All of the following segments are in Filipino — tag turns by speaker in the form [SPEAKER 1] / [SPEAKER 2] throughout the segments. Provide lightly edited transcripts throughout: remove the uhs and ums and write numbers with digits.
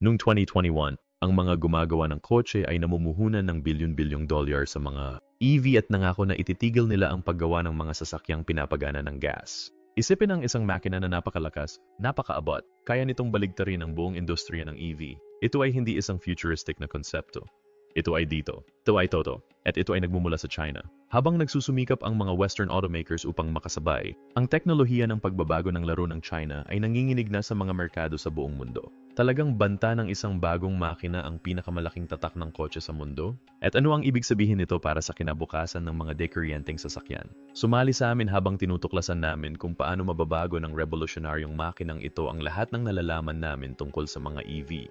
[SPEAKER 1] Noong 2021, ang mga gumagawa ng kotse ay namumuhunan ng bilyon-bilyong dolyar sa mga EV at nangako na ititigil nila ang paggawa ng mga sasakyang pinapagana ng gas. Isipin ang isang makina na napakalakas, napakaabot, kaya nitong baligtarin ang buong industriya ng EV. Ito ay hindi isang futuristic na konsepto. Ito ay dito. Ito ay toto. At ito ay nagmumula sa China. Habang nagsusumikap ang mga Western automakers upang makasabay, ang teknolohiya ng pagbabago ng laro ng China ay nanginginig na sa mga merkado sa buong mundo. Talagang banta ng isang bagong makina ang pinakamalaking tatak ng kotse sa mundo? At ano ang ibig sabihin nito para sa kinabukasan ng mga dekuryenteng sasakyan? Sumali sa amin habang tinutuklasan namin kung paano mababago ng revolusyonaryong makinang ito ang lahat ng nalalaman namin tungkol sa mga EV.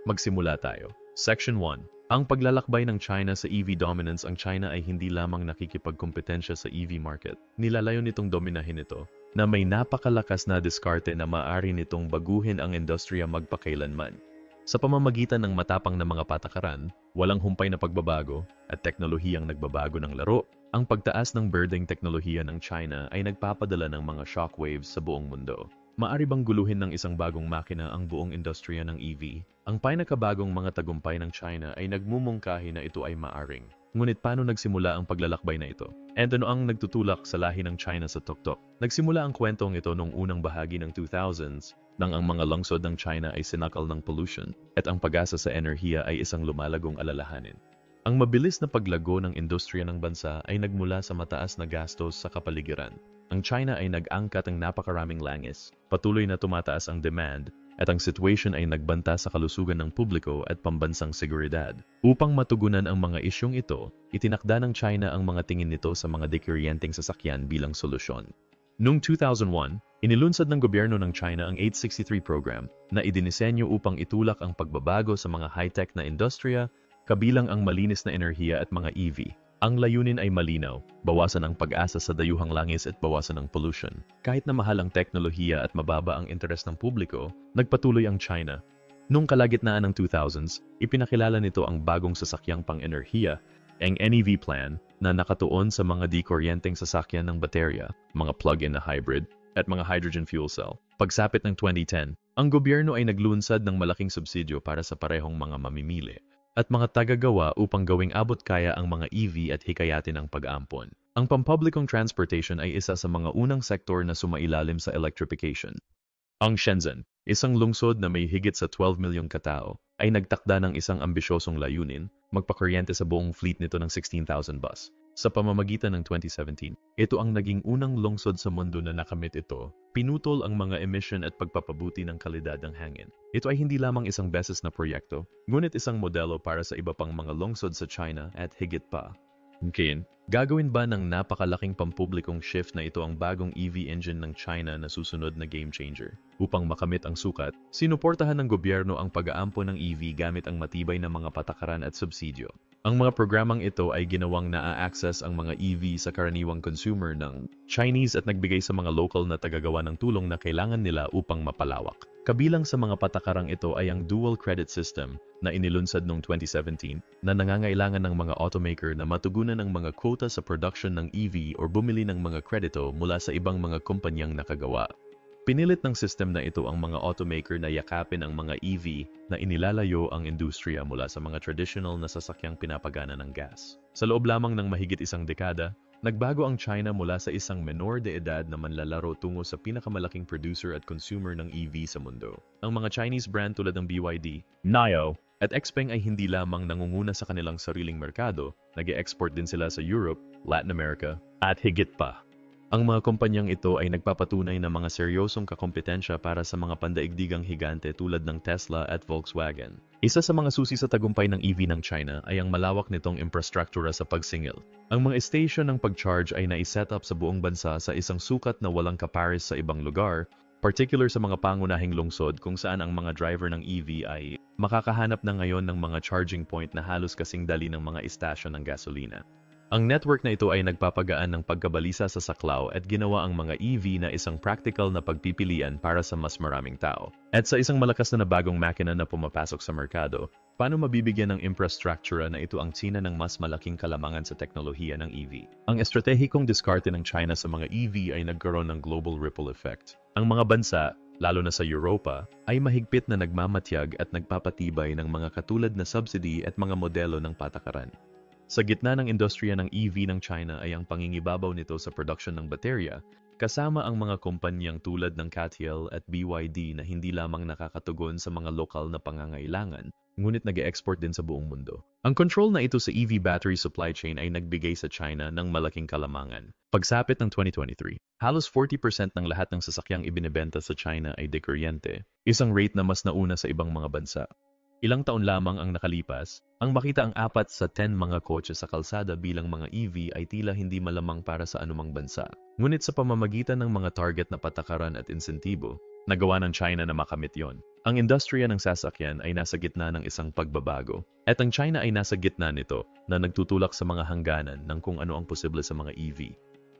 [SPEAKER 1] Magsimula tayo. Section 1. Ang paglalakbay ng China sa EV dominance. Ang China ay hindi lamang nakikipagkompetensya sa EV market. Nilalayo nitong dominahin ito na may napakalakas na diskarte na maaari nitong baguhin ang industriya magpakailanman. Sa pamamagitan ng matapang na mga patakaran, walang humpay na pagbabago at teknolohiyang nagbabago ng laro, ang pagtaas ng birding teknolohiya ng China ay nagpapadala ng mga shockwaves sa buong mundo. Maari bang guluhin ng isang bagong makina ang buong industriya ng EV? Ang pinakabagong mga tagumpay ng China ay nagmumungkahi na ito ay maaring. Ngunit paano nagsimula ang paglalakbay na ito? And ano ang nagtutulak sa lahi ng China sa tuktok? Nagsimula ang kwentong ito noong unang bahagi ng 2000s nang ang mga lungsod ng China ay sinakal ng pollution at ang pag-asa sa enerhiya ay isang lumalagong alalahanin. Ang mabilis na paglago ng industriya ng bansa ay nagmula sa mataas na gastos sa kapaligiran. Ang China ay nag-angkat ng napakaraming langis, patuloy na tumataas ang demand, at ang situation ay nagbanta sa kalusugan ng publiko at pambansang seguridad. Upang matugunan ang mga isyong ito, itinakda ng China ang mga tingin nito sa mga dekuryenteng sasakyan bilang solusyon. Noong 2001, inilunsad ng gobyerno ng China ang 863 program na idinisenyo upang itulak ang pagbabago sa mga high-tech na industriya, kabilang ang malinis na enerhiya at mga EV. Ang layunin ay malinaw, bawasan ang pag-asa sa dayuhang langis at bawasan ang pollution. Kahit na mahal ang teknolohiya at mababa ang interes ng publiko, nagpatuloy ang China. Noong kalagitnaan ng 2000s, ipinakilala nito ang bagong sasakyang pang-enerhiya, ang NEV plan, na nakatuon sa mga dekuryenteng sasakyan ng baterya, mga plug-in na hybrid, at mga hydrogen fuel cell. Pagsapit ng 2010, ang gobyerno ay naglunsad ng malaking subsidyo para sa parehong mga mamimili at mga tagagawa upang gawing abot kaya ang mga EV at hikayatin ang pag-aampon. Ang pampublikong transportation ay isa sa mga unang sektor na sumailalim sa electrification. Ang Shenzhen, isang lungsod na may higit sa 12 milyong katao, ay nagtakda ng isang ambisyosong layunin, magpakuryente sa buong fleet nito ng 16,000 bus. Sa pamamagitan ng 2017, ito ang naging unang lungsod sa mundo na nakamit ito. Pinutol ang mga emission at pagpapabuti ng kalidad ng hangin. Ito ay hindi lamang isang beses na proyekto, ngunit isang modelo para sa iba pang mga lungsod sa China at higit pa. Okay, gagawin ba ng napakalaking pampublikong shift na ito ang bagong EV engine ng China na susunod na game changer? Upang makamit ang sukat, sinuportahan ng gobyerno ang pag-aampon ng EV gamit ang matibay na mga patakaran at subsidyo. Ang mga programang ito ay ginawang naa-access ang mga EV sa karaniwang consumer ng Chinese at nagbigay sa mga local na tagagawa ng tulong na kailangan nila upang mapalawak. Kabilang sa mga patakarang ito ay ang dual credit system na inilunsad noong 2017 na nangangailangan ng mga automaker na matugunan ang mga quota sa production ng EV o bumili ng mga kredito mula sa ibang mga kumpanyang nakagawa. Pinilit ng system na ito ang mga automaker na yakapin ang mga EV na inilalayo ang industriya mula sa mga traditional na sasakyang pinapagana ng gas. Sa loob lamang ng mahigit isang dekada, nagbago ang China mula sa isang menor de edad na manlalaro tungo sa pinakamalaking producer at consumer ng EV sa mundo. Ang mga Chinese brand tulad ng BYD, NIO, at XPeng ay hindi lamang nangunguna sa kanilang sariling merkado, nag-e-export din sila sa Europe, Latin America, at higit pa. Ang mga kumpanyang ito ay nagpapatunay ng mga seryosong kakompetensya para sa mga pandaigdigang higante tulad ng Tesla at Volkswagen. Isa sa mga susi sa tagumpay ng EV ng China ay ang malawak nitong infrastruktura sa pagsingil. Ang mga station ng pag-charge ay naiset up sa buong bansa sa isang sukat na walang kapares sa ibang lugar, particular sa mga pangunahing lungsod kung saan ang mga driver ng EV ay makakahanap na ngayon ng mga charging point na halos kasing dali ng mga istasyon ng gasolina. Ang network na ito ay nagpapagaan ng pagkabalisa sa saklaw at ginawa ang mga EV na isang practical na pagpipilian para sa mas maraming tao. At sa isang malakas na bagong makina na pumapasok sa merkado, paano mabibigyan ng infrastruktura na ito ang tsina ng mas malaking kalamangan sa teknolohiya ng EV? Ang estratehikong diskarte ng China sa mga EV ay nagkaroon ng global ripple effect. Ang mga bansa, lalo na sa Europa, ay mahigpit na nagmamatyag at nagpapatibay ng mga katulad na subsidy at mga modelo ng patakaran. Sa gitna ng industriya ng EV ng China ay ang pangingibabaw nito sa production ng baterya, kasama ang mga kumpanyang tulad ng CATL at BYD na hindi lamang nakakatugon sa mga lokal na pangangailangan, ngunit nag-e-export din sa buong mundo. Ang control na ito sa EV battery supply chain ay nagbigay sa China ng malaking kalamangan. Pagsapit ng 2023, halos 40% ng lahat ng sasakyang ibinebenta sa China ay dekuryente, isang rate na mas nauna sa ibang mga bansa. Ilang taon lamang ang nakalipas, ang makita ang 4 sa 10 mga kotse sa kalsada bilang mga EV ay tila hindi malamang para sa anumang bansa. Ngunit sa pamamagitan ng mga target na patakaran at insentibo, nagawa ng China na makamit yon. Ang industriya ng sasakyan ay nasa gitna ng isang pagbabago. At ang China ay nasa gitna nito na nagtutulak sa mga hangganan ng kung ano ang posible sa mga EV.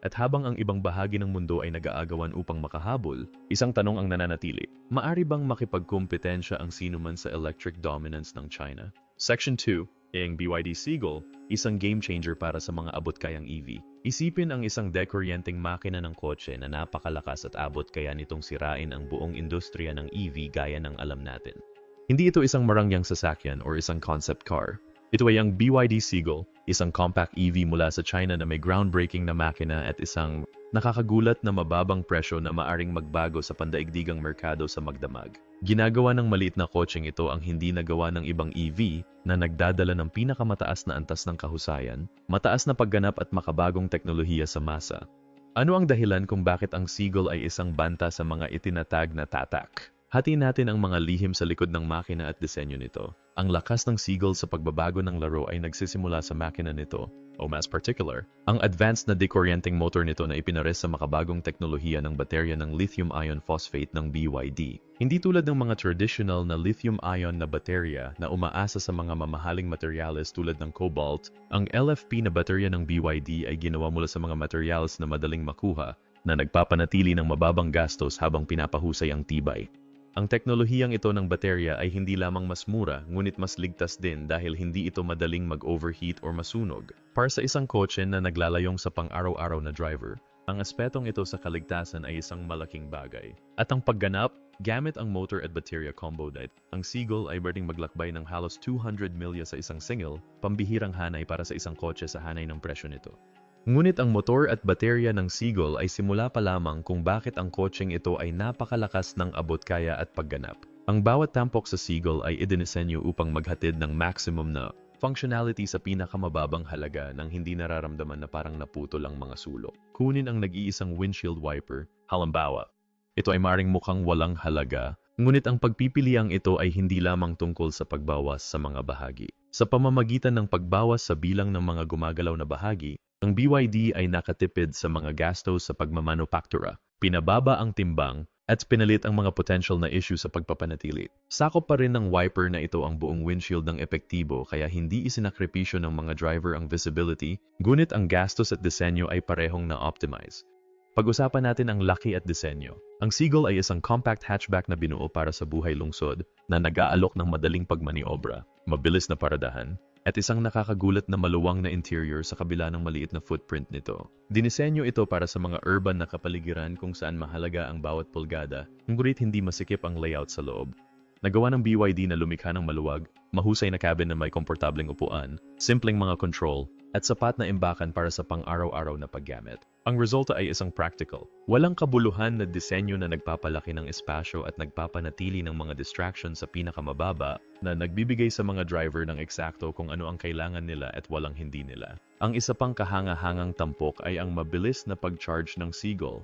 [SPEAKER 1] At habang ang ibang bahagi ng mundo ay nag-aagawan upang makahabol, isang tanong ang nananatili. Maari bang makipagkumpetensya ang sinuman sa electric dominance ng China? Section 2, ang BYD Seagull, isang game changer para sa mga abot-kayang EV. Isipin ang isang dekuryenteng makina ng kotse na napakalakas at abot kaya nitong sirain ang buong industriya ng EV gaya ng alam natin. Hindi ito isang marangyang sasakyan o isang concept car. Ito ay ang BYD Seagull, isang compact EV mula sa China na may groundbreaking na makina at isang nakakagulat na mababang presyo na maaring magbago sa pandaigdigang merkado sa magdamag. Ginagawa ng maliit na kotseng ito ang hindi nagawa ng ibang EV na nagdadala ng pinakamataas na antas ng kahusayan, mataas na pagganap at makabagong teknolohiya sa masa. Ano ang dahilan kung bakit ang Seagull ay isang banta sa mga itinatag na tatak? Hatiin natin ang mga lihim sa likod ng makina at disenyo nito. Ang lakas ng Seagull sa pagbabago ng laro ay nagsisimula sa makina nito, o mas particular, ang advanced na dekuryenteng motor nito na ipinares sa makabagong teknolohiya ng baterya ng lithium iron phosphate ng BYD. Hindi tulad ng mga traditional na lithium ion na baterya na umaasa sa mga mamahaling materyales tulad ng cobalt, ang LFP na baterya ng BYD ay ginawa mula sa mga materials na madaling makuha na nagpapanatili ng mababang gastos habang pinapahusay ang tibay. Ang teknolohiyang ito ng baterya ay hindi lamang mas mura, ngunit mas ligtas din dahil hindi ito madaling mag-overheat or masunog. Para sa isang kotse na naglalayong sa pang-araw-araw na driver, ang aspetong ito sa kaligtasan ay isang malaking bagay. At ang pagganap, gamit ang motor at baterya combo diet, ang Seagull ay pwedeng maglakbay ng halos 200 milya sa isang single, pambihirang hanay para sa isang kotse sa hanay ng presyo nito. Ngunit ang motor at baterya ng Seagull ay simula pa lamang kung bakit ang kotseng ito ay napakalakas ng abot-kaya at pagganap. Ang bawat tampok sa Seagull ay idinisenyo upang maghatid ng maximum na functionality sa pinakamababang halaga nang hindi nararamdaman na parang naputol ang mga sulok. Kunin ang nag-iisang windshield wiper, halimbawa. Ito ay maring mukhang walang halaga, ngunit ang pagpipiliang ito ay hindi lamang tungkol sa pagbawas sa mga bahagi. Sa pamamagitan ng pagbawas sa bilang ng mga gumagalaw na bahagi, ang BYD ay nakatipid sa mga gastos sa pagmamanufaktura, pinababa ang timbang, at pinalit ang mga potential na issue sa pagpapanatili. Sakop pa rin ng wiper na ito ang buong windshield ng epektibo kaya hindi isinakripisyo ng mga driver ang visibility, ngunit ang gastos at disenyo ay parehong na-optimize. Pag-usapan natin ang laki at disenyo. Ang Seagull ay isang compact hatchback na binuo para sa buhay lungsod na nag-aalok ng madaling pagmaniobra, mabilis na paradahan, at isang nakakagulat na maluwang na interior sa kabila ng maliit na footprint nito. Dinisenyo ito para sa mga urban na kapaligiran kung saan mahalaga ang bawat pulgada, ngunit hindi masikip ang layout sa loob. Nagawa ng BYD na lumikha ng maluwag, mahusay na cabin na may komportableng upuan, simpleng mga control, at sapat na imbakan para sa pang-araw-araw na paggamit. Ang resulta ay isang practical, walang kabuluhan na disenyo na nagpapalaki ng espasyo at nagpapanatili ng mga distractions sa pinakamababa na nagbibigay sa mga driver ng eksakto kung ano ang kailangan nila at walang hindi nila. Ang isa pang kahanga-hangang tampok ay ang mabilis na pag-charge ng Seagull.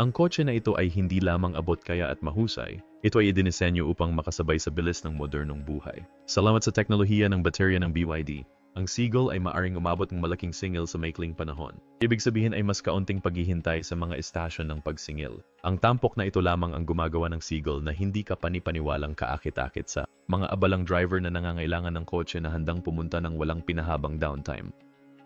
[SPEAKER 1] Ang kotse na ito ay hindi lamang abot kaya at mahusay, ito ay idinisenyo upang makasabay sa bilis ng modernong buhay. Salamat sa teknolohiya ng baterya ng BYD. Ang Seagull ay maaring umabot ng malaking singil sa maikling panahon. Ibig sabihin ay mas kaunting paghihintay sa mga estasyon ng pagsingil. Ang tampok na ito lamang ang gumagawa ng Seagull na hindi ka panipaniwalang kaakit-akit sa mga abalang driver na nangangailangan ng kotse na handang pumunta ng walang pinahabang downtime.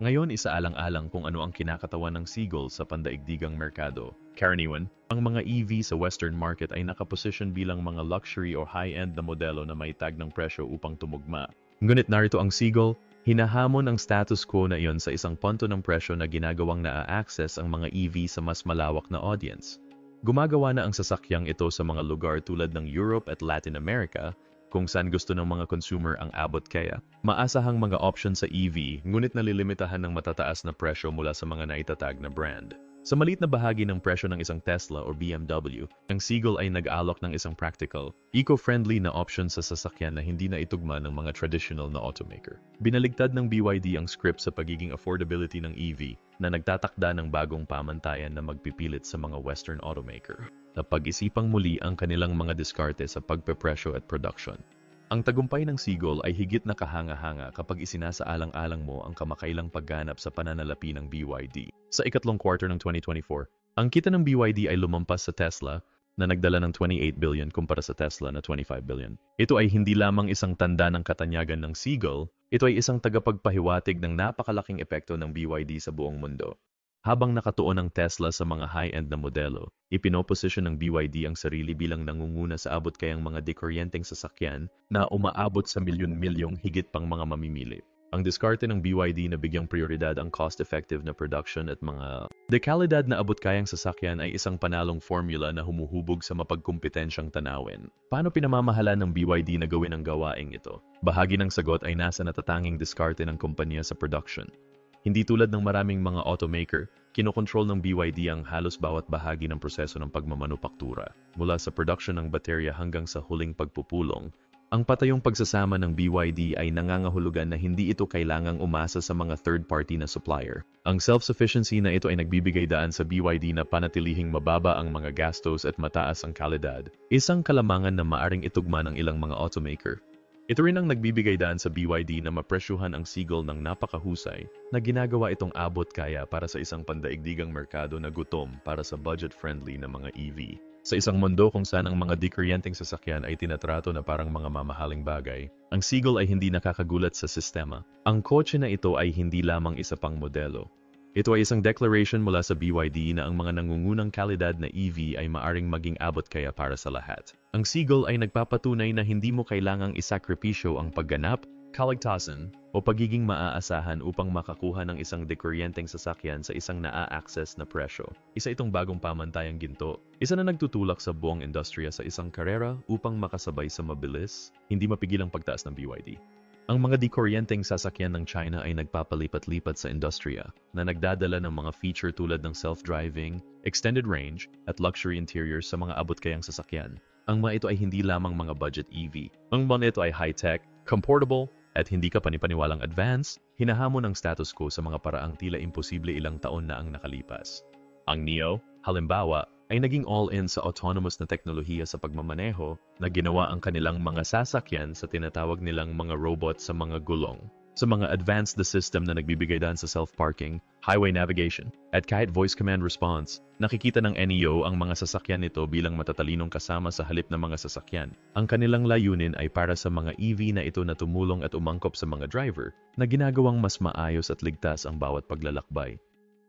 [SPEAKER 1] Ngayon isaalang-alang kung ano ang kinakatawan ng Seagull sa pandaigdigang merkado. Karaniwan, ang mga EV sa Western market ay nakaposisyon bilang mga luxury o high-end na modelo na may tag ng presyo upang tumugma. Ngunit narito ang Seagull, hinahamon ang status quo na iyon sa isang punto ng presyo na ginagawang naa-access ang mga EV sa mas malawak na audience. Gumagawa na ang sasakyang ito sa mga lugar tulad ng Europe at Latin America, kung saan gusto ng mga consumer ang abot kaya. Maasahang mga option sa EV, ngunit nalilimitahan ng matataas na presyo mula sa mga naitatag na brand. Sa maliit na bahagi ng presyo ng isang Tesla o BMW, ang Seagull ay nag-alok ng isang practical, eco-friendly na option sa sasakyan na hindi na itugma ng mga traditional na automaker. Binaligtad ng BYD ang script sa pagiging affordability ng EV na nagtatakda ng bagong pamantayan na magpipilit sa mga Western automaker na pag-isipang muli ang kanilang mga diskarte sa pagpepresyo at production. Ang tagumpay ng Seagull ay higit na kahanga-hanga kapag isinasaalang-alang mo ang kamakailang pagganap sa pananalapi ng BYD. Sa ikatlong quarter ng 2024, ang kita ng BYD ay lumampas sa Tesla na nagdala ng 28 billion kumpara sa Tesla na 25 billion. Ito ay hindi lamang isang tanda ng katanyagan ng Seagull, ito ay isang tagapagpahiwatig ng napakalaking epekto ng BYD sa buong mundo. Habang nakatuon ang Tesla sa mga high-end na modelo, ipinoposisyon ng BYD ang sarili bilang nangunguna sa abot kayang mga dekuryenteng sasakyan na umaabot sa milyon-milyong higit pang mga mamimili. Ang diskarte ng BYD na bigyang prioridad ang cost-effective na production at mga dekalidad na abot kayang sasakyan ay isang panalong formula na humuhubog sa mapagkumpetensyang tanawin. Paano pinamamahala ng BYD na gawin ang gawaing ito? Bahagi ng sagot ay nasa natatanging diskarte ng kumpanya sa production. Hindi tulad ng maraming mga automaker, kinokontrol ng BYD ang halos bawat bahagi ng proseso ng pagmamanupaktura, mula sa production ng baterya hanggang sa huling pagpupulong. Ang patayong pagsasama ng BYD ay nangangahulugan na hindi ito kailangang umasa sa mga third-party na supplier. Ang self-sufficiency na ito ay nagbibigay daan sa BYD na panatilihing mababa ang mga gastos at mataas ang kalidad, isang kalamangan na maaring itugma ng ilang mga automaker. Ito rin ang nagbibigay daan sa BYD na mapresyuhan ang Seagull ng napakahusay na ginagawa itong abot kaya para sa isang pandaigdigang merkado na gutom para sa budget-friendly na mga EV. Sa isang mundo kung saan ang mga dekuryenteng sasakyan ay tinatrato na parang mga mamahaling bagay, ang Seagull ay hindi nakakagulat sa sistema. Ang kotse na ito ay hindi lamang isa pang modelo. Ito ay isang declaration mula sa BYD na ang mga nangungunang kalidad na EV ay maaring maging abot kaya para sa lahat. Ang Seagull ay nagpapatunay na hindi mo kailangang isakripisyo ang pagganap, kaligtasan, o pagiging maaasahan upang makakuha ng isang dekuryenteng sasakyan sa isang naa-access na presyo. Isa itong bagong pamantayang ginto, isa na nagtutulak sa buong industriya sa isang karera upang makasabay sa mabilis, hindi mapigilang pagtaas ng BYD. Ang mga dekuryenteng sasakyan ng China ay nagpapalipat-lipat sa industriya na nagdadala ng mga feature tulad ng self-driving, extended range, at luxury interiors sa mga abot-kayang sasakyan. Ang mga ito ay hindi lamang mga budget EV. Ang mga ito ay high-tech, comfortable, at hindi ka panipaniwalang advanced, hinahamon ang status quo sa mga paraang tila imposible ilang taon na ang nakalipas. Ang NIO, halimbawa, ay naging all-in sa autonomous na teknolohiya sa pagmamaneho na ginawa ang kanilang mga sasakyan sa tinatawag nilang mga robot sa mga gulong. Sa mga advanced the system na nagbibigay daan sa self-parking, highway navigation, at kahit voice command response, nakikita ng NIO ang mga sasakyan nito bilang matatalinong kasama sa halip na mga sasakyan. Ang kanilang layunin ay para sa mga EV na ito na tumulong at umangkop sa mga driver na ginagawang mas maayos at ligtas ang bawat paglalakbay.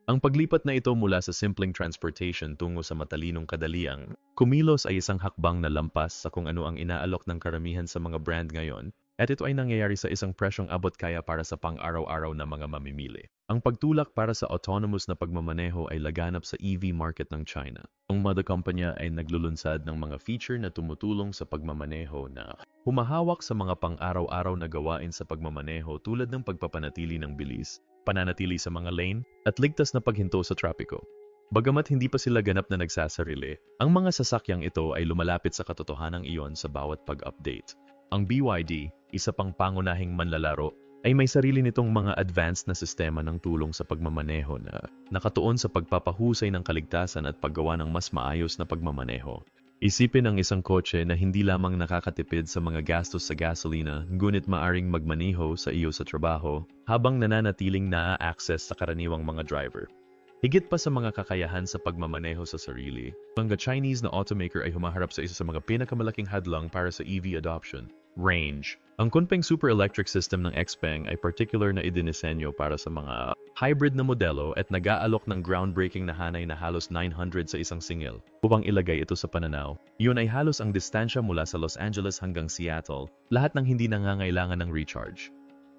[SPEAKER 1] Ang paglipat na ito mula sa simpleng transportation tungo sa matalinong kadaliang kumilos ay isang hakbang na lampas sa kung ano ang inaalok ng karamihan sa mga brand ngayon, at ito ay nangyayari sa isang presyong abot kaya para sa pang-araw-araw na mga mamimili. Ang pagtulak para sa autonomous na pagmamaneho ay laganap sa EV market ng China. Ang mga kumpanya ay naglulunsad ng mga feature na tumutulong sa pagmamaneho na humahawak sa mga pang-araw-araw na gawain sa pagmamaneho tulad ng pagpapanatili ng bilis, pananatili sa mga lane, at ligtas na paghinto sa trapiko. Bagamat hindi pa sila ganap na nagsasarili, ang mga sasakyang ito ay lumalapit sa katotohanang iyon sa bawat pag-update. Ang BYD, isa pang pangunahing manlalaro, ay may sarili nitong mga advanced na sistema ng tulong sa pagmamaneho na nakatuon sa pagpapahusay ng kaligtasan at paggawa ng mas maayos na pagmamaneho. Isipin ang isang kotse na hindi lamang nakakatipid sa mga gastos sa gasolina, ngunit maaring magmaneho sa iyo sa trabaho habang nananatiling naa-access sa karaniwang mga driver. Higit pa sa mga kakayahan sa pagmamaneho sa sarili, ang Chinese na automaker ay humaharap sa isa sa mga pinakamalaking hadlang para sa EV adoption, range. Ang kunpeng super electric system ng XPeng ay particular na idinisenyo para sa mga hybrid na modelo at nag-aalok ng groundbreaking na hanay na halos 900 sa isang singil. Upang ilagay ito sa pananaw, iyon ay halos ang distansya mula sa Los Angeles hanggang Seattle, lahat ng hindi nangangailangan ng recharge.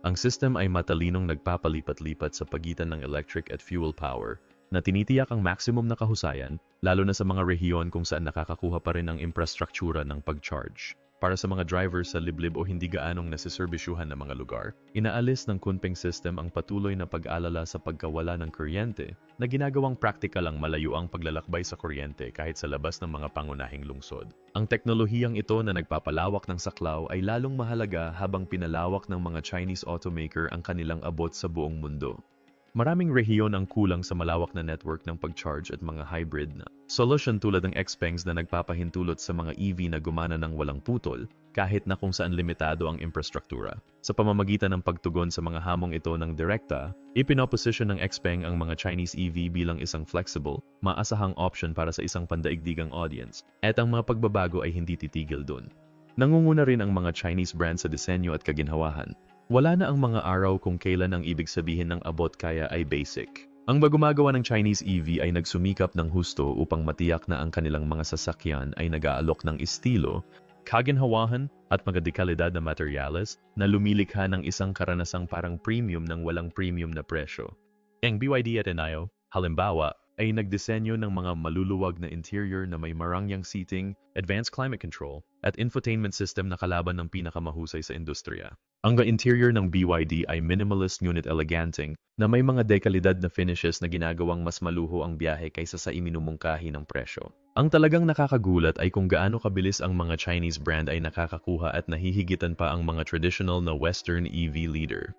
[SPEAKER 1] Ang system ay matalinong nagpapalipat-lipat sa pagitan ng electric at fuel power, na tinitiyak ang maximum na kahusayan, lalo na sa mga rehiyon kung saan nakakakuha pa rin ang infrastruktura ng pag-charge. Para sa mga drivers sa liblib o hindi gaanong nasiserbisyuhan na mga lugar, inaalis ng Kunpeng system ang patuloy na pag-alala sa pagkawala ng kuryente na ginagawang praktikal ang malayo ang paglalakbay sa kuryente kahit sa labas ng mga pangunahing lungsod. Ang teknolohiyang ito na nagpapalawak ng saklaw ay lalong mahalaga habang pinalawak ng mga Chinese automaker ang kanilang abot sa buong mundo. Maraming rehiyon ang kulang sa malawak na network ng pag-charge at mga hybrid na solution tulad ng Xpengs na nagpapahintulot sa mga EV na gumana ng walang putol kahit na kung saan limitado ang infrastruktura. Sa pamamagitan ng pagtugon sa mga hamong ito ng direkta, ipinoposisyon ng Xpeng ang mga Chinese EV bilang isang flexible, maasahang option para sa isang pandaigdigang audience at ang mga pagbabago ay hindi titigil dun. Nangunguna rin ang mga Chinese brand sa disenyo at kaginhawahan. Wala na ang mga araw kung kailan ang ibig sabihin ng abot kaya ay basic. Ang gumagawa ng Chinese EV ay nagsumikap ng husto upang matiyak na ang kanilang mga sasakyan ay nag-aalok ng estilo, kaginhawahan at mga dekalidad na materyales na lumilikha ng isang karanasang parang premium ng walang premium na presyo. Ang BYD at Enayo, halimbawa, ay nagdisenyo ng mga maluluwag na interior na may marangyang seating, advanced climate control, at infotainment system na kalaban ng pinakamahusay sa industriya. Ang interior ng BYD ay minimalist ngunit eleganting na may mga dekalidad na finishes na ginagawang mas maluho ang biyahe kaysa sa iminumungkahi ng presyo. Ang talagang nakakagulat ay kung gaano kabilis ang mga Chinese brand ay nakakakuha at nahihigitan pa ang mga traditional na Western EV leader.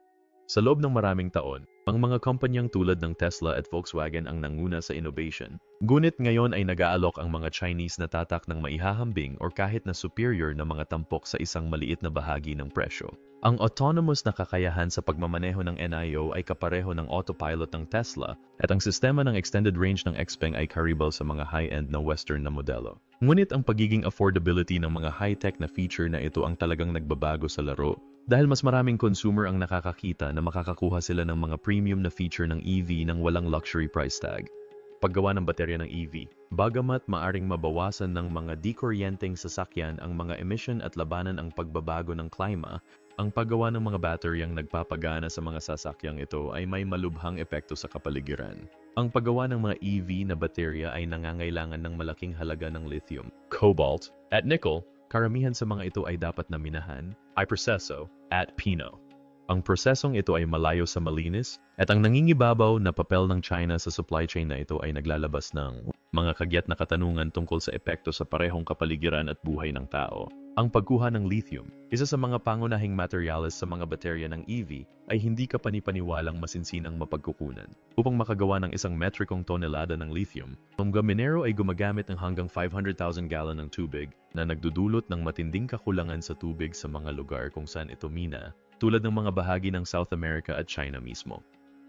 [SPEAKER 1] Sa loob ng maraming taon, ang mga kumpanyang tulad ng Tesla at Volkswagen ang nanguna sa innovation. Ngunit ngayon ay nag-aalok ang mga Chinese na tatak ng maihahambing o kahit na superior na mga tampok sa isang maliit na bahagi ng presyo. Ang autonomous na kakayahan sa pagmamaneho ng NIO ay kapareho ng autopilot ng Tesla at ang sistema ng extended range ng Xpeng ay karibal sa mga high-end na Western na modelo. Ngunit ang pagiging affordability ng mga high-tech na feature na ito ang talagang nagbabago sa laro. Dahil mas maraming consumer ang nakakakita na makakakuha sila ng mga premium na feature ng EV nang walang luxury price tag. Paggawa ng baterya ng EV, bagamat maaring mabawasan ng mga dikuryenteng sasakyan ang mga emission at labanan ang pagbabago ng klima, ang paggawa ng mga bateryang nagpapagana sa mga sasakyang ito ay may malubhang epekto sa kapaligiran. Ang paggawa ng mga EV na baterya ay nangangailangan ng malaking halaga ng lithium, cobalt, at nickel. Karamihan sa mga ito ay dapat na minahan, iproseso, at pino. Ang prosesong ito ay malayo sa malinis at ang nangingibabaw na papel ng China sa supply chain na ito ay naglalabas ng mga kagyat na katanungan tungkol sa epekto sa parehong kapaligiran at buhay ng tao. Ang pagkuha ng lithium, isa sa mga pangunahing materyales sa mga baterya ng EV, ay hindi kapanipaniwalang masinsinang mapagkukunan. Upang makagawa ng isang metrikong tonelada ng lithium, ang mga minero ay gumagamit ng hanggang 500,000 galon ng tubig na nagdudulot ng matinding kakulangan sa tubig sa mga lugar kung saan ito mina, tulad ng mga bahagi ng South America at China mismo.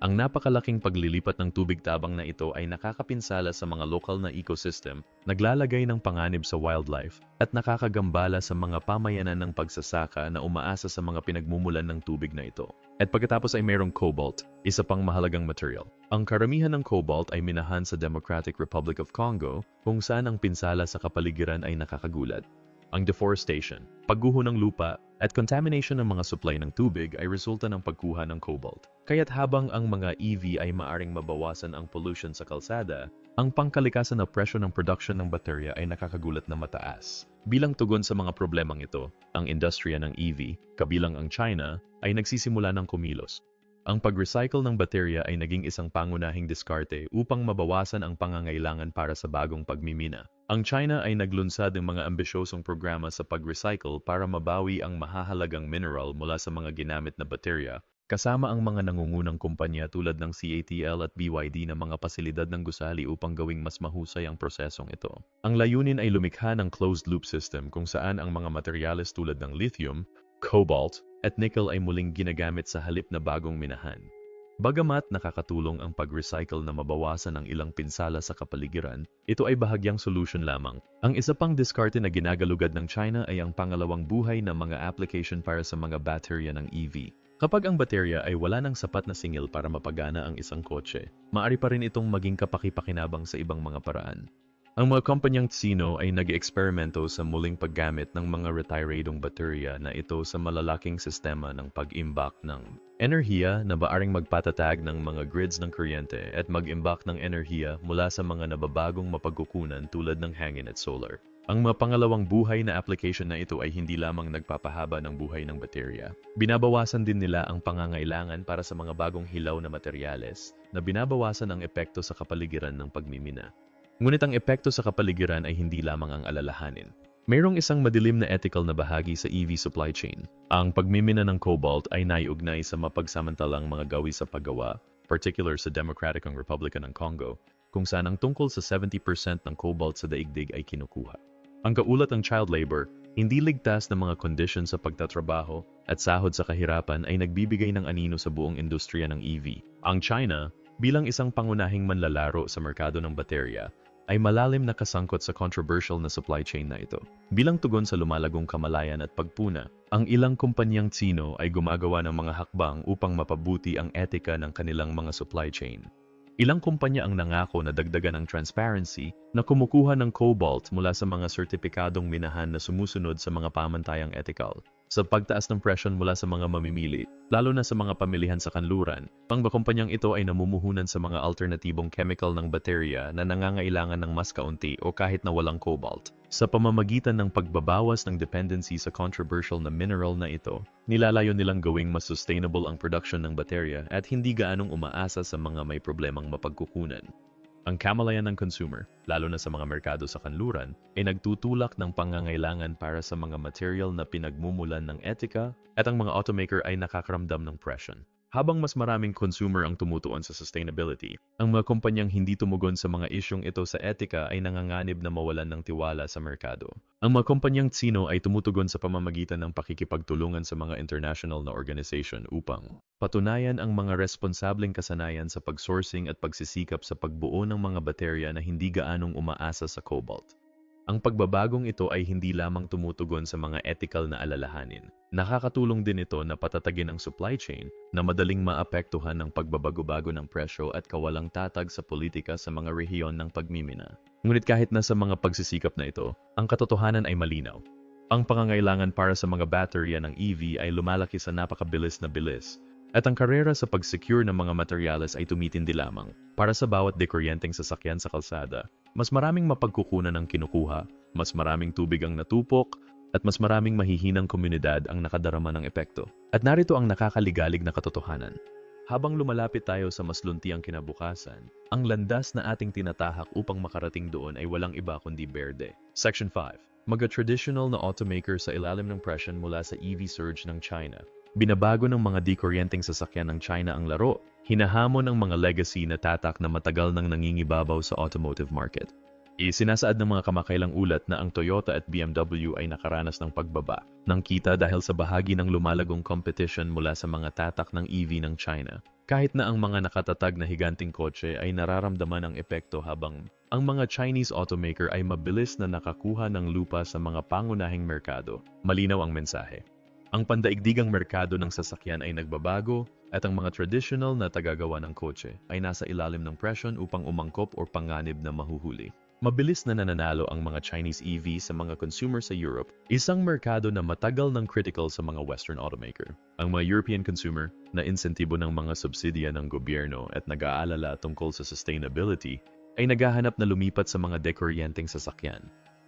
[SPEAKER 1] Ang napakalaking paglilipat ng tubig tabang na ito ay nakakapinsala sa mga lokal na ecosystem, naglalagay ng panganib sa wildlife, at nakakagambala sa mga pamayanan ng pagsasaka na umaasa sa mga pinagmumulan ng tubig na ito. At pagkatapos ay mayroong cobalt, isa pang mahalagang material. Ang karamihan ng cobalt ay minahan sa Democratic Republic of Congo, kung saan ang pinsala sa kapaligiran ay nakakagulat. Ang deforestation, pagguho ng lupa, at contamination ng mga supply ng tubig ay resulta ng pagkuha ng cobalt. Kaya't habang ang mga EV ay maaring mabawasan ang pollution sa kalsada, ang pangkalikasan na presyo ng production ng baterya ay nakakagulat na mataas. Bilang tugon sa mga problemang ito, ang industriya ng EV, kabilang ang China, ay nagsisimula ng kumilos. Ang pag-recycle ng baterya ay naging isang pangunahing diskarte upang mabawasan ang pangangailangan para sa bagong pagmimina. Ang China ay naglunsad ng mga ambisyosong programa sa pag-recycle para mabawi ang mahahalagang mineral mula sa mga ginamit na baterya, kasama ang mga nangungunang kumpanya tulad ng CATL at BYD na mga pasilidad ng gusali upang gawing mas mahusay ang prosesong ito. Ang layunin ay lumikha ng closed-loop system kung saan ang mga materyales tulad ng lithium, cobalt, at nickel ay muling ginagamit sa halip na bagong minahan. Bagamat nakakatulong ang pag-recycle na mabawasan ang ilang pinsala sa kapaligiran, ito ay bahagyang solution lamang. Ang isa pang diskarte na ginagalugad ng China ay ang pangalawang buhay na mga application para sa mga baterya ng EV. Kapag ang baterya ay wala ng sapat na singil para mapagana ang isang kotse, maaari pa rin itong maging kapaki-pakinabang sa ibang mga paraan. Ang mga kumpanyang Tsino ay nag-eksperimento sa muling paggamit ng mga retiradong baterya na ito sa malalaking sistema ng pag-imbak ng enerhiya na maaring magpatatag ng mga grids ng kuryente at mag-imbak ng enerhiya mula sa mga nababagong mapagkukunan tulad ng hangin at solar. Ang mga pangalawang buhay na application na ito ay hindi lamang nagpapahaba ng buhay ng baterya. Binabawasan din nila ang pangangailangan para sa mga bagong hilaw na materyales na binabawasan ang epekto sa kapaligiran ng pagmimina. Ngunit ang epekto sa kapaligiran ay hindi lamang ang alalahanin. Mayroong isang madilim na ethical na bahagi sa EV supply chain. Ang pagmimina ng cobalt ay naiugnay sa mapagsamantalang mga gawi sa paggawa, particular sa Democratic Republic ng Congo, kung saan ang tungkol sa 70% ng cobalt sa daigdig ay kinukuha. Ang kaulat ng child labor, hindi ligtas na mga kondisyon sa pagtatrabaho at sahod sa kahirapan ay nagbibigay ng anino sa buong industriya ng EV. Ang China, bilang isang pangunahing manlalaro sa merkado ng baterya, ay malalim na kasangkot sa controversial na supply chain na ito. Bilang tugon sa lumalagong kamalayan at pagpuna, ang ilang kumpanyang Tsino ay gumagawa ng mga hakbang upang mapabuti ang etika ng kanilang mga supply chain. Ilang kumpanya ang nangako na dagdagan ang transparency na kumukuha ng cobalt mula sa mga sertipikadong minahan na sumusunod sa mga pamantayang ethical. Sa pagtaas ng presyon mula sa mga mamimili, lalo na sa mga pamilihan sa kanluran, ang kumpanyang ito ay namumuhunan sa mga alternatibong chemical ng baterya na nangangailangan ng mas kaunti o kahit na walang cobalt. Sa pamamagitan ng pagbabawas ng dependency sa controversial na mineral na ito, nilalayo nilang gawing mas sustainable ang production ng baterya at hindi gaanong umaasa sa mga may problemang mapagkukunan. Ang kamalayan ng consumer, lalo na sa mga merkado sa kanluran, ay nagtutulak ng pangangailangan para sa mga material na pinagmumulan ng etika at ang mga automaker ay nakakaramdam ng presyon. Habang mas maraming consumer ang tumutuon sa sustainability, ang mga kumpanyang hindi tumugon sa mga isyong ito sa etika ay nanganganib na mawalan ng tiwala sa merkado. Ang mga kumpanyang Tsino ay tumutugon sa pamamagitan ng pakikipagtulungan sa mga international na organization upang patunayan ang mga responsableng kasanayan sa pagsourcing at pagsisikap sa pagbuo ng mga baterya na hindi gaanong umaasa sa cobalt. Ang pagbabagong ito ay hindi lamang tumutugon sa mga ethical na alalahanin. Nakakatulong din ito na patatagin ang supply chain na madaling maapektuhan ng pagbabago-bago ng presyo at kawalang tatag sa politika sa mga rehiyon ng pagmimina. Ngunit kahit na sa mga pagsisikap na ito, ang katotohanan ay malinaw. Ang pangangailangan para sa mga baterya ng EV ay lumalaki sa napakabilis na bilis, at ang karera sa pag-secure ng mga materyales ay tumitindi lamang. Para sa bawat dekuryenteng sasakyan sa kalsada, mas maraming mapagkukunan ang kinukuha, mas maraming tubig ang natupok, at mas maraming mahihinang komunidad ang nakadarama ng epekto. At narito ang nakakaligalig na katotohanan. Habang lumalapit tayo sa mas luntiang kinabukasan, ang landas na ating tinatahak upang makarating doon ay walang iba kundi berde. Section 5. Mga-traditional na automaker sa ilalim ng presyon mula sa EV surge ng China. Binabago ng mga dekuryenteng sasakyan ng China ang laro. Hinahamon ang mga legacy na tatak na matagal nang nangingibabaw sa automotive market. Isinasaad ng mga kamakailang ulat na ang Toyota at BMW ay nakaranas ng pagbaba ng kita dahil sa bahagi ng lumalagong competition mula sa mga tatak ng EV ng China. Kahit na ang mga nakatatag na higanting kotse ay nararamdaman ang epekto habang ang mga Chinese automaker ay mabilis na nakakuha ng lupa sa mga pangunahing merkado. Malinaw ang mensahe. Ang pandaigdigang merkado ng sasakyan ay nagbabago at ang mga traditional na tagagawa ng kotse ay nasa ilalim ng presyon upang umangkop o panganib na mahuhuli. Mabilis na nananalo ang mga Chinese EV sa mga consumer sa Europe, isang merkado na matagal nang critical sa mga Western automaker. Ang mga European consumer na insentibo ng mga subsidya ng gobyerno at nag-aalala tungkol sa sustainability ay naghahanap na lumipat sa mga dekuryenteng sasakyan.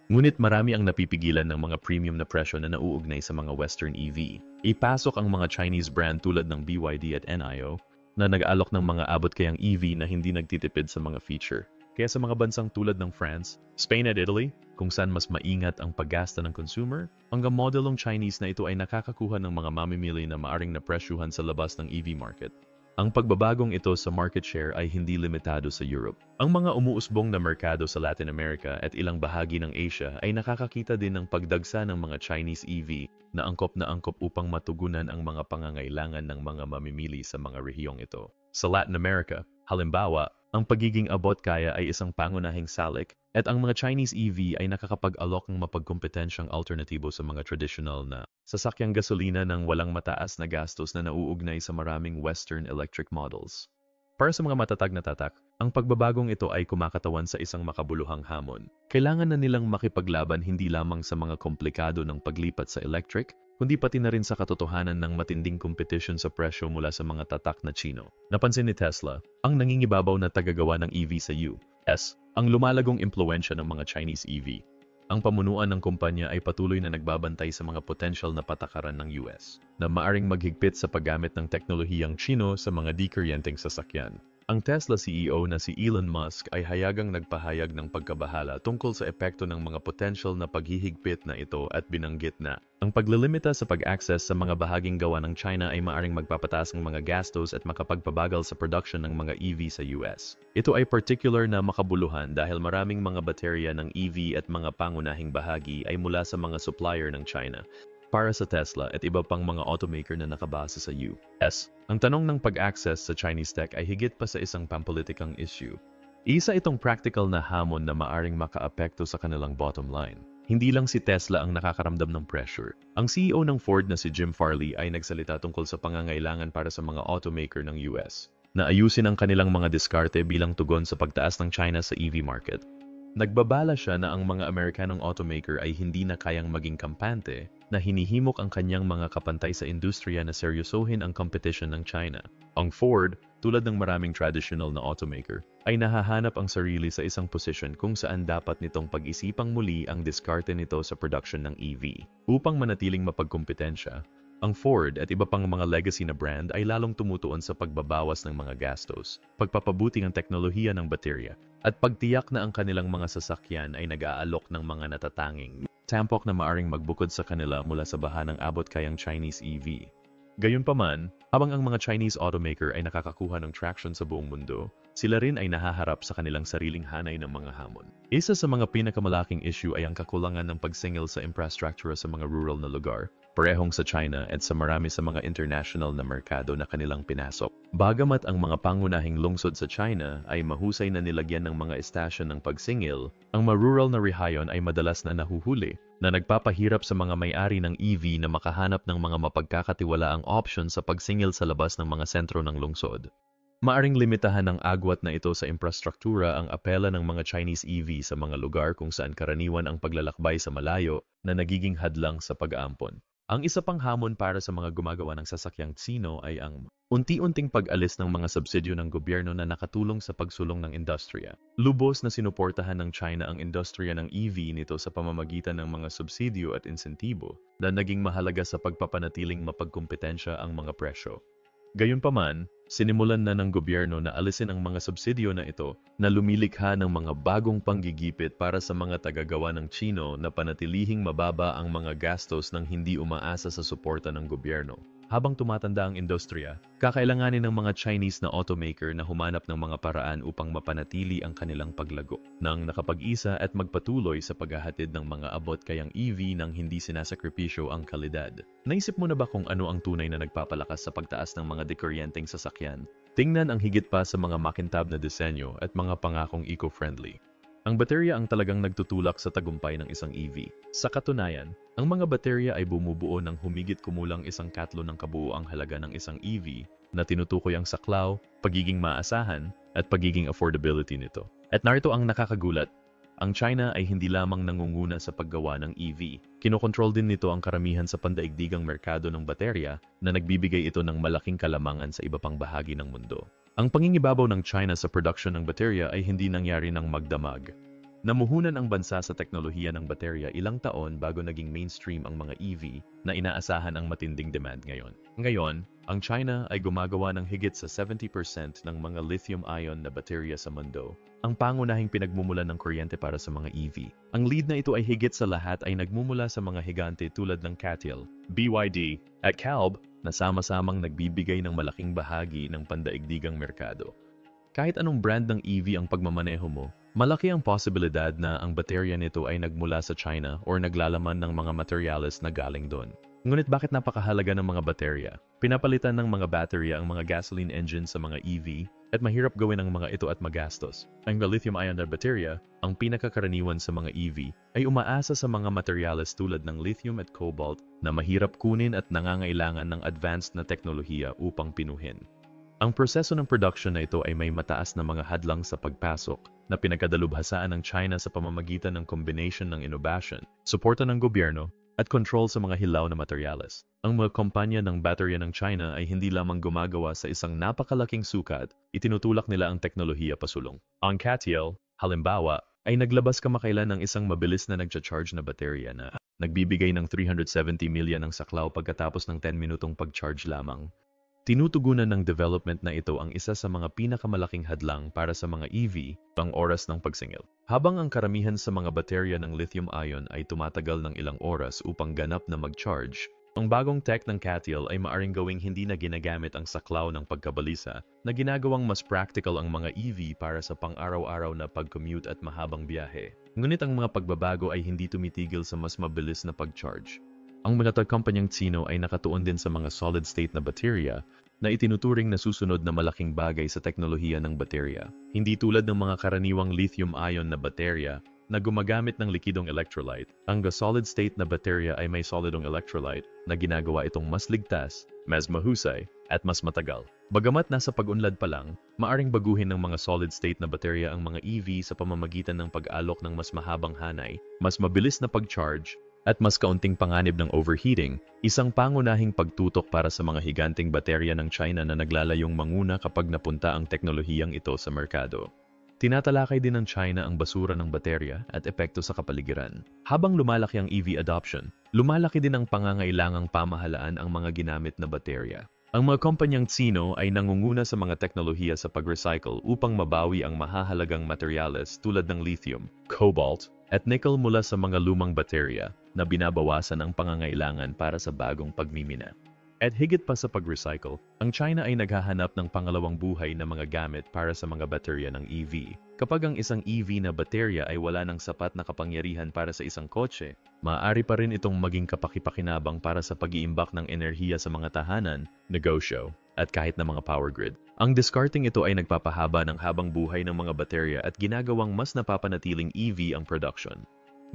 [SPEAKER 1] Ngunit marami ang napipigilan ng mga premium na presyo na nauugnay sa mga Western EV. Ipasok ang mga Chinese brand tulad ng BYD at NIO na nag-aalok ng mga abot-kayang EV na hindi nagtitipid sa mga feature. Kaya sa mga bansang tulad ng France, Spain at Italy, kung saan mas maingat ang paggasta ng consumer, ang modelong Chinese na ito ay nakakakuha ng mga mamimili na maaring napresyuhan sa labas ng EV market. Ang pagbabagong ito sa market share ay hindi limitado sa Europe. Ang mga umuusbong na merkado sa Latin America at ilang bahagi ng Asia ay nakakakita din ng pagdagsa ng mga Chinese EV na angkop upang matugunan ang mga pangangailangan ng mga mamimili sa mga rehiyong ito. Sa Latin America, halimbawa, ang pagiging abot kaya ay isang pangunahing salik at ang mga Chinese EV ay nakakapag-alok ng mapagkompetensyang alternatibo sa mga traditional na sasakyang gasolina ng walang mataas na gastos na nauugnay sa maraming Western electric models. Para sa mga matatag na tatak, ang pagbabagong ito ay kumakatawan sa isang makabuluhang hamon. Kailangan na nilang makipaglaban hindi lamang sa mga komplikado ng paglipat sa electric, kundi pati na rin sa katotohanan ng matinding competition sa presyo mula sa mga tatak na Chino. Napansin ni Tesla, ang nangingibabaw na tagagawa ng EV sa US, ang lumalagong impluensya ng mga Chinese EV. Ang pamunuan ng kumpanya ay patuloy na nagbabantay sa mga potential na patakaran ng US na maaring maghigpit sa paggamit ng teknolohiyang Chino sa mga di-kuryenteng sasakyan. Ang Tesla CEO na si Elon Musk ay hayagang nagpahayag ng pagkabahala tungkol sa epekto ng mga potential na paghihigpit na ito at binanggit na ang paglilimita sa pag-access sa mga bahaging gawa ng China ay maaring magpapataas ng mga gastos at makapagpabagal sa production ng mga EV sa US. Ito ay particular na makabuluhan dahil maraming mga baterya ng EV at mga pangunahing bahagi ay mula sa mga supplier ng China. Para sa Tesla at iba pang mga automaker na nakabase sa US, ang tanong ng pag-access sa Chinese tech ay higit pa sa isang pampolitikang issue. Isa itong practical na hamon na maaring makaapekto sa kanilang bottom line. Hindi lang si Tesla ang nakakaramdam ng pressure. Ang CEO ng Ford na si Jim Farley ay nagsalita tungkol sa pangangailangan para sa mga automaker ng US na ayusin ang kanilang mga diskarte bilang tugon sa pagtaas ng China sa EV market. Nagbabala siya na ang mga Amerikanong automaker ay hindi na kayang maging kampante na hinihimok ang kanyang mga kapantay sa industriya na seryosohin ang competition ng China. Ang Ford, tulad ng maraming traditional na automaker, ay nahahanap ang sarili sa isang posisyon kung saan dapat nitong pag-isipang muli ang diskarte nito sa production ng EV. Upang manatiling mapagkumpetensya, ang Ford at iba pang mga legacy na brand ay lalong tumutuon sa pagbabawas ng mga gastos, pagpapabuti ng teknolohiya ng baterya, at pagtiyak na ang kanilang mga sasakyan ay nag-aalok ng mga natatanging tampok na maaring magbukod sa kanila mula sa bahanang abot kayang Chinese EV. Gayunpaman, habang ang mga Chinese automaker ay nakakakuha ng traction sa buong mundo, sila rin ay nahaharap sa kanilang sariling hanay ng mga hamon. Isa sa mga pinakamalaking issue ay ang kakulangan ng pagsingil sa infrastructure sa mga rural na lugar, parehong sa China at sa marami sa mga international na merkado na kanilang pinasok. Bagamat ang mga pangunahing lungsod sa China ay mahusay na nilagyan ng mga estasyon ng pagsingil, ang ma-rural na rehiyon ay madalas na nahuhuli, na nagpapahirap sa mga may-ari ng EV na makahanap ng mga mapagkakatiwalaang option sa pagsingil sa labas ng mga sentro ng lungsod. Maaring limitahan ng agwat na ito sa infrastruktura ang apela ng mga Chinese EV sa mga lugar kung saan karaniwan ang paglalakbay sa malayo na nagiging hadlang sa pag-aampon. Ang isa pang hamon para sa mga gumagawa ng sasakyang Sino ay ang unti-unting pag-alis ng mga subsidyo ng gobyerno na nakatulong sa pagsulong ng industriya. Lubos na sinuportahan ng China ang industriya ng EV nito sa pamamagitan ng mga subsidyo at insentibo na naging mahalaga sa pagpapanatiling mapagkumpetensya ang mga presyo. Gayunpaman, sinimulan na ng gobyerno na alisin ang mga subsidyo na ito na lumilikha ng mga bagong panggigipit para sa mga tagagawa ng Chino na panatilihing mababa ang mga gastos nang hindi umaasa sa suporta ng gobyerno. Habang tumatanda ang industriya, kakailanganin ng mga Chinese na automaker na humanap ng mga paraan upang mapanatili ang kanilang paglago, nang nakapag-isa at magpatuloy sa paghahatid ng mga abot kayang EV nang hindi sinasakripisyo ang kalidad. Naisip mo na ba kung ano ang tunay na nagpapalakas sa pagtaas ng mga dekuryenteng sasakyan? Tingnan ang higit pa sa mga makintab na disenyo at mga pangakong eco-friendly. Ang baterya ang talagang nagtutulak sa tagumpay ng isang EV. Sa katunayan, ang mga baterya ay bumubuo ng humigit kumulang 1/4 ng kabuuang halaga ng isang EV na tinutukoy ang saklaw, pagiging maasahan, at pagiging affordability nito. At narito ang nakakagulat. Ang China ay hindi lamang nangunguna sa paggawa ng EV. Kinokontrol din nito ang karamihan sa pandaigdigang merkado ng baterya na nagbibigay ito ng malaking kalamangan sa iba pang bahagi ng mundo. Ang pangingibabaw ng China sa production ng baterya ay hindi nangyari ng magdamag. Namuhunan ang bansa sa teknolohiya ng baterya ilang taon bago naging mainstream ang mga EV na inaasahan ang matinding demand ngayon. Ngayon, ang China ay gumagawa ng higit sa 70% ng mga lithium-ion na baterya sa mundo, ang pangunahing pinagmumulan ng kuryente para sa mga EV. Ang lead na ito ay higit sa lahat ay nagmumula sa mga higante tulad ng CATL, BYD, at CALB na sama-samang nagbibigay ng malaking bahagi ng pandaigdigang merkado. Kahit anong brand ng EV ang pagmamaneho mo, malaki ang posibilidad na ang baterya nito ay nagmula sa China o naglalaman ng mga materyales na galing doon. Ngunit bakit napakahalaga ng mga baterya? Pinapalitan ng mga baterya ang mga gasoline engine sa mga EV at mahirap gawin ang mga ito at magastos. Ang lithium-ion na baterya, ang pinakakaraniwan sa mga EV, ay umaasa sa mga materyales tulad ng lithium at cobalt na mahirap kunin at nangangailangan ng advanced na teknolohiya upang pinuhin. Ang proseso ng production na ito ay may mataas na mga hadlang sa pagpasok na pinagkadalubhasaan ng China sa pamamagitan ng combination ng innovation, suporta ng gobyerno, at control sa mga hilaw na materyales. Ang mga kumpanya ng baterya ng China ay hindi lamang gumagawa sa isang napakalaking sukat, itinutulak nila ang teknolohiya pasulong. Ang CATL, halimbawa, ay naglabas kamakailan ng isang mabilis na nagcha-charge na baterya na nagbibigay ng 370 milya ng saklaw pagkatapos ng 10 minutong pag-charge lamang. Tinutugunan ng development na ito ang isa sa mga pinakamalaking hadlang para sa mga EV, ang oras ng pagsingil. Habang ang karamihan sa mga baterya ng lithium-ion ay tumatagal ng ilang oras upang ganap na mag-charge, ang bagong tech ng CATL ay maaring gawing hindi na ginagamit ang saklaw ng pagkabalisa na ginagawang mas practical ang mga EV para sa pang-araw-araw na pag-commute at mahabang biyahe. Ngunit ang mga pagbabago ay hindi tumitigil sa mas mabilis na pag-charge. Ang mga kumpanyang Tsino ay nakatuon din sa mga solid-state na baterya na itinuturing na susunod na malaking bagay sa teknolohiya ng baterya. Hindi tulad ng mga karaniwang lithium-ion na baterya na gumagamit ng likidong electrolyte, ang solid-state na baterya ay may solidong electrolyte na ginagawa itong mas ligtas, mas mahusay, at mas matagal. Bagamat nasa pag-unlad pa lang, maaring baguhin ng mga solid-state na baterya ang mga EV sa pamamagitan ng pag-alok ng mas mahabang hanay, mas mabilis na pag-charge, at mas kaunting panganib ng overheating, isang pangunahing pagtutok para sa mga higanting baterya ng China na naglalayong manguna kapag napunta ang teknolohiyang ito sa merkado. Tinatalakay din ng China ang basura ng baterya at epekto sa kapaligiran. Habang lumalaki ang EV adoption, lumalaki din ang pangangailangang pamahalaan ang mga ginamit na baterya. Ang mga kumpanyang Tsino ay nangunguna sa mga teknolohiya sa pag-recycle upang mabawi ang mahahalagang materyales tulad ng lithium, cobalt, at nickel mula sa mga lumang baterya na binabawasan ang pangangailangan para sa bagong pagmimina. At higit pa sa pag-recycle, ang China ay naghahanap ng pangalawang buhay na mga gamit para sa mga baterya ng EV. Kapag ang isang EV na baterya ay wala ng sapat na kapangyarihan para sa isang kotse, maaari pa rin itong maging kapakipakinabang para sa pag-iimbak ng enerhiya sa mga tahanan, negosyo, at kahit na mga power grid. Ang discarding ito ay nagpapahaba ng habang buhay ng mga baterya at ginagawang mas napapanatiling EV ang production.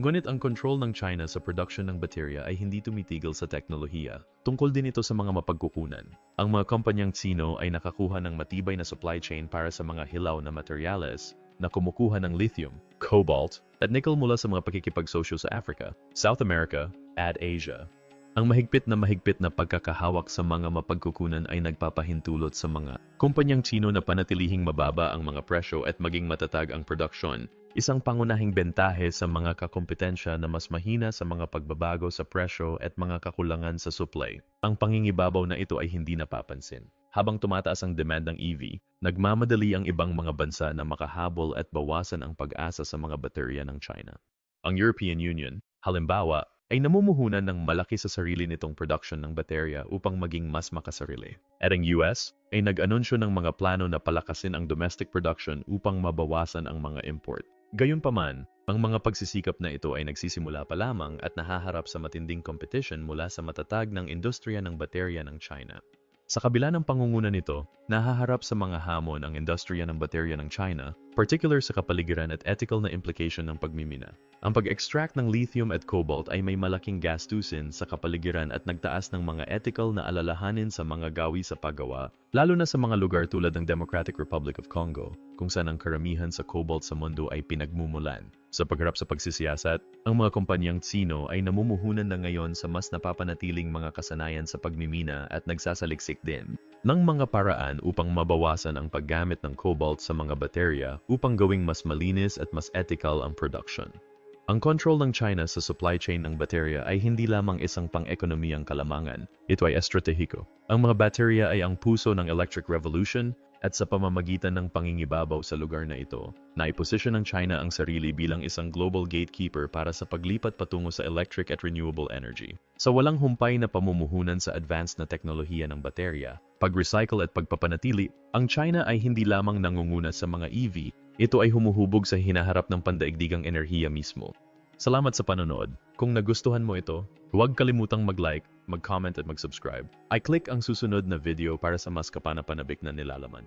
[SPEAKER 1] Ngunit ang control ng China sa production ng baterya ay hindi tumitigil sa teknolohiya. Tungkol din ito sa mga mapagkukunan. Ang mga kumpanyang Tsino ay nakakuha ng matibay na supply chain para sa mga hilaw na materyales na kumukuha ng lithium, cobalt, at nickel mula sa mga pakikipagsosyo sa Africa, South America, at Asia. Ang mahigpit na pagkakahawak sa mga mapagkukunan ay nagpapahintulot sa mga kumpanyang Tsino na panatilihing mababa ang mga presyo at maging matatag ang produksyon. Isang pangunahing bentahe sa mga kakompetensya na mas mahina sa mga pagbabago sa presyo at mga kakulangan sa supply. Ang pangingibabaw na ito ay hindi napapansin. Habang tumataas ang demand ng EV, nagmamadali ang ibang mga bansa na makahabol at bawasan ang pag-asa sa mga baterya ng China. Ang European Union, halimbawa, ay namumuhunan ng malaki sa sarili nitong production ng baterya upang maging mas makasarili. At ang US ay nag-anunsyo ng mga plano na palakasin ang domestic production upang mabawasan ang mga import. Gayunpaman, ang mga pagsisikap na ito ay nagsisimula pa lamang at nahaharap sa matinding competition mula sa matatag ng industriya ng baterya ng China. Sa kabila ng pangunguna nito, nahaharap sa mga hamon ang industriya ng baterya ng China, particular sa kapaligiran at ethical na implication ng pagmimina. Ang pag-extract ng lithium at cobalt ay may malaking gastusin sa kapaligiran at nagtaas ng mga ethical na alalahanin sa mga gawi sa paggawa, lalo na sa mga lugar tulad ng Democratic Republic of Congo, kung saan ang karamihan sa cobalt sa mundo ay pinagmumulan. Sa pagharap sa pagsisiyasat, ang mga kumpanyang Tsino ay namumuhunan na ngayon sa mas napapanatiling mga kasanayan sa pagmimina at nagsasaliksik din ng mga paraan upang mabawasan ang paggamit ng cobalt sa mga baterya upang gawing mas malinis at mas ethical ang production. Ang control ng China sa supply chain ng baterya ay hindi lamang isang pang-ekonomiyang kalamangan, ito ay estratehiko. Ang mga baterya ay ang puso ng electric revolution at sa pamamagitan ng pangingibabaw sa lugar na ito, naiposisyon ng China ang sarili bilang isang global gatekeeper para sa paglipat patungo sa electric at renewable energy. Sa walang humpay na pamumuhunan sa advanced na teknolohiya ng baterya, pag-recycle at pagpapanatili, ang China ay hindi lamang nangunguna sa mga EV, ito ay humuhubog sa hinaharap ng pandaigdigang enerhiya mismo. Salamat sa panonood. Kung nagustuhan mo ito, huwag kalimutang mag-like, mag-comment at mag-subscribe. I-click ang susunod na video para sa mas kapanapanabik na nilalaman.